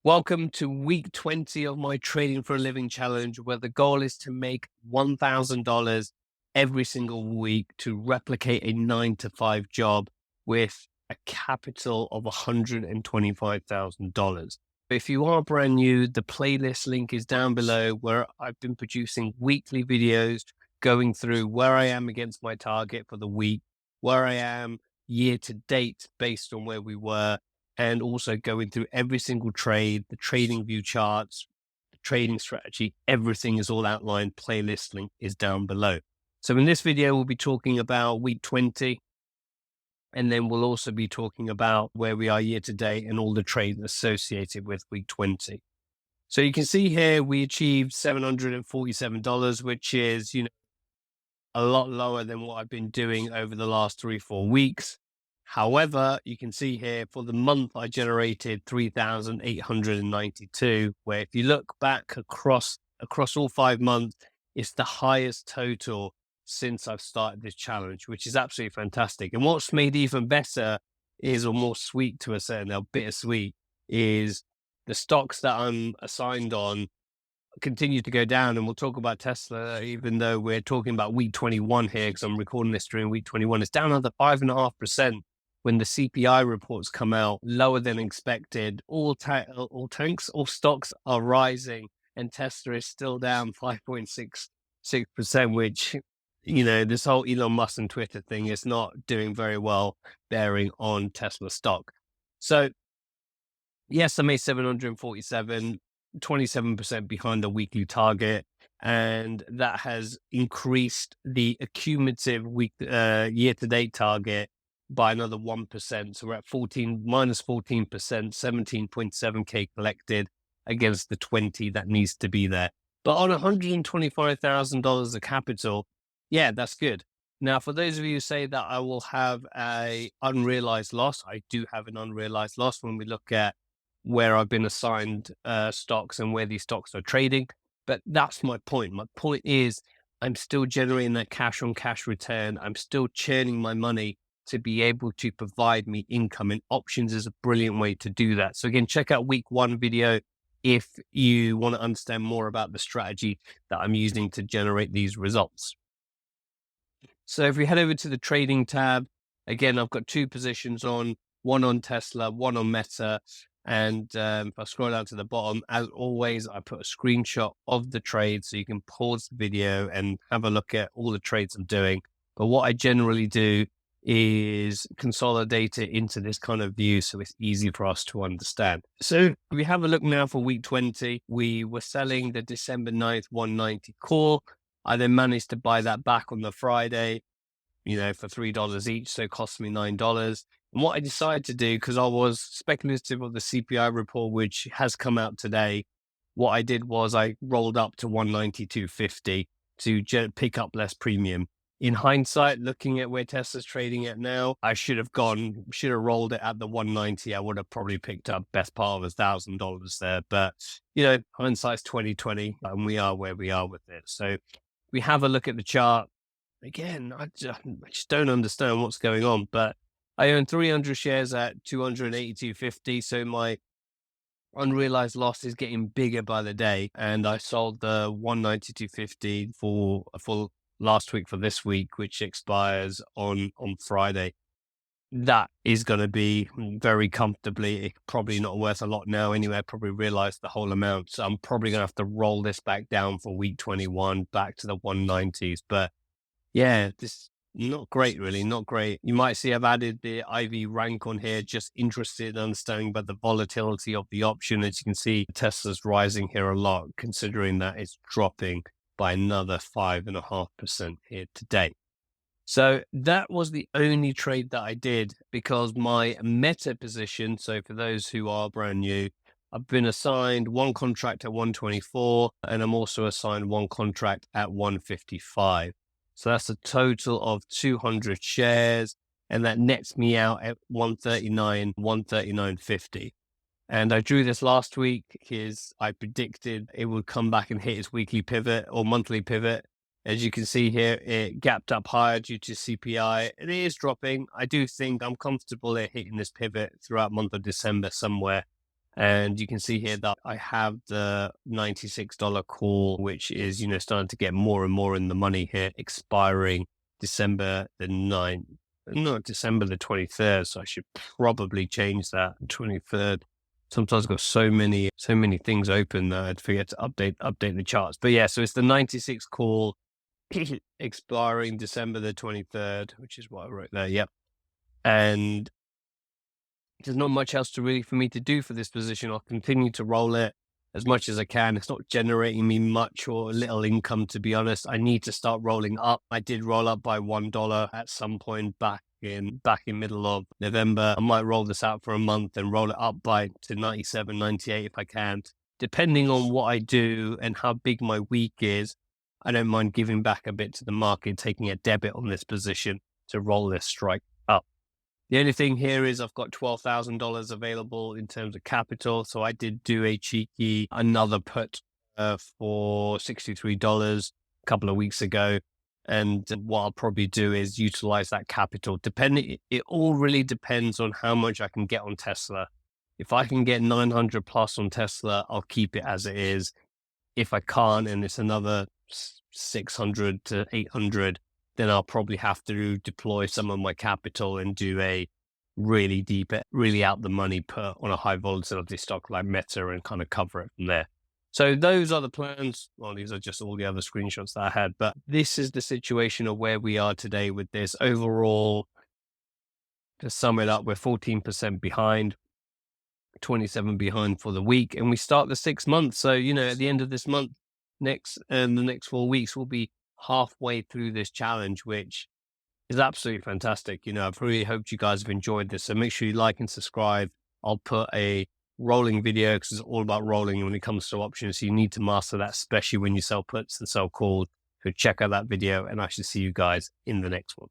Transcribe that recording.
Welcome to week 20 of my Trading for a Living challenge, where the goal is to make $1,000 every single week to replicate a 9 to 5 job with a capital of $125,000. If you are brand new, the playlist link is down below, where I've been producing weekly videos going through where I am against my target for the week, where I am year to date based on where we were, and also going through every single trade, the trading view charts, the trading strategy, everything is all outlined. Playlist link is down below. So in this video, we'll be talking about week 20, and then we'll also be talking about where we are year to date and all the trades associated with week 20. So you can see here, we achieved $747, which is, a lot lower than what I've been doing over the last 3-4 weeks. However, you can see here for the month, I generated 3,892, where if you look back across all 5 months, it's the highest total since I've started this challenge, which is absolutely fantastic. And what's made even better is, or more sweet to a certain level, bittersweet, is the stocks that I'm assigned on continue to go down. And we'll talk about Tesla, even though we're talking about week 21 here, because I'm recording this during week 21. It's down another 5.5% when the CPI reports come out, lower than expected. All stocks are rising, and Tesla is still down 5.66%, which, this whole Elon Musk and Twitter thing is not doing very well bearing on Tesla stock. So yes, I made 747, 27% behind the weekly target, and that has increased the cumulative year-to-date target by another 1%. So we're at minus 14%, 17.7K collected against the 20 that needs to be there. But on $125,000 of capital, yeah, that's good. Now, for those of you who say that I will have a unrealized loss, I do have an unrealized loss when we look at where I've been assigned stocks and where these stocks are trading. But that's my point. My point is, I'm still generating that cash on cash return. I'm still churning my money to be able to provide me income, and options is a brilliant way to do that. So again, check out week 1 video if you want to understand more about the strategy that I'm using to generate these results. So if we head over to the trading tab, again, I've got 2 positions on, one on Tesla, one on Meta. And if I scroll down to the bottom, as always, I put a screenshot of the trade so you can pause the video and have a look at all the trades I'm doing. But what I generally do is consolidate it into this kind of view so it's easy for us to understand. So if we have a look now for week 20, we were selling the December 9th 190 call. I then managed to buy that back on the Friday, for $3 each. So it cost me $9. And what I decided to do, because I was speculative of the CPI report, which has come out today, what I did was I rolled up to 192.50 to pick up less premium. In hindsight, looking at where Tesla's trading at now, I should have rolled it at the 190. I would have probably picked up best part of $1,000 there. But, hindsight's 2020, and we are where we are with it. So we have a look at the chart. Again, I just don't understand what's going on, but I own 300 shares at 282.50. So my unrealized loss is getting bigger by the day. And I sold the 192.50 for last week for this week, which expires on Friday. That is going to be very comfortably, probably not worth a lot now anyway. I probably realized the whole amount. So I'm probably going to have to roll this back down for week 21 back to the 190s. But yeah, this not great, really, not great. You might see I've added the IV rank on here, just interested in understanding about the volatility of the option. As you can see, Tesla's rising here a lot, considering that it's dropping by another 5.5% here today. So that was the only trade that I did, because my Meta position, so for those who are brand new, I've been assigned one contract at 124, and I'm also assigned one contract at 155. So that's a total of 200 shares, and that nets me out at 139.50. And I drew this last week because I predicted it would come back and hit its weekly pivot or monthly pivot. As you can see here, it gapped up higher due to CPI. It is dropping. I do think I'm comfortable at hitting this pivot throughout month of December somewhere. And you can see here that I have the $96 call, which is, starting to get more and more in the money here, expiring December the 9th, no, December the 23rd. So I should probably change that 23rd. Sometimes I've got so many things open that I'd forget to update the charts. But yeah, so it's the 96 call expiring December the 23rd, which is what I wrote there. Yep. And there's not much else for me to do for this position. I'll continue to roll it as much as I can. It's not generating me much or little income, to be honest. I need to start rolling up. I did roll up by $1 at some point back in middle of November. I might roll this out for a month and roll it up to 97, 98 if I can. Depending on what I do and how big my week is, I don't mind giving back a bit to the market, taking a debit on this position to roll this strike up. The only thing here is I've got $12,000 available in terms of capital. So I did do another put for $63 a couple of weeks ago. And what I'll probably do is utilize that capital. It all really depends on how much I can get on Tesla. If I can get 900 plus on Tesla, I'll keep it as it is. If I can't, and it's another 600 to 800, then I'll probably have to deploy some of my capital and do a really deep, really out the money put on a high volatility stock like Meta and kind of cover it from there. So those are the plans. Well, these are just all the other screenshots that I had, but this is the situation of where we are today with this. Overall, to sum it up, we're 14% behind, 27 behind for the week, and we start the 6 months. So, at the end of this month, the next 4 weeks, we'll be halfway through this challenge, which is absolutely fantastic. I've really hoped you guys have enjoyed this. So make sure you like and subscribe. I'll put a rolling video because it's all about rolling when it comes to options. So you need to master that, especially when you sell puts and sell calls. So check out that video, and I should see you guys in the next one.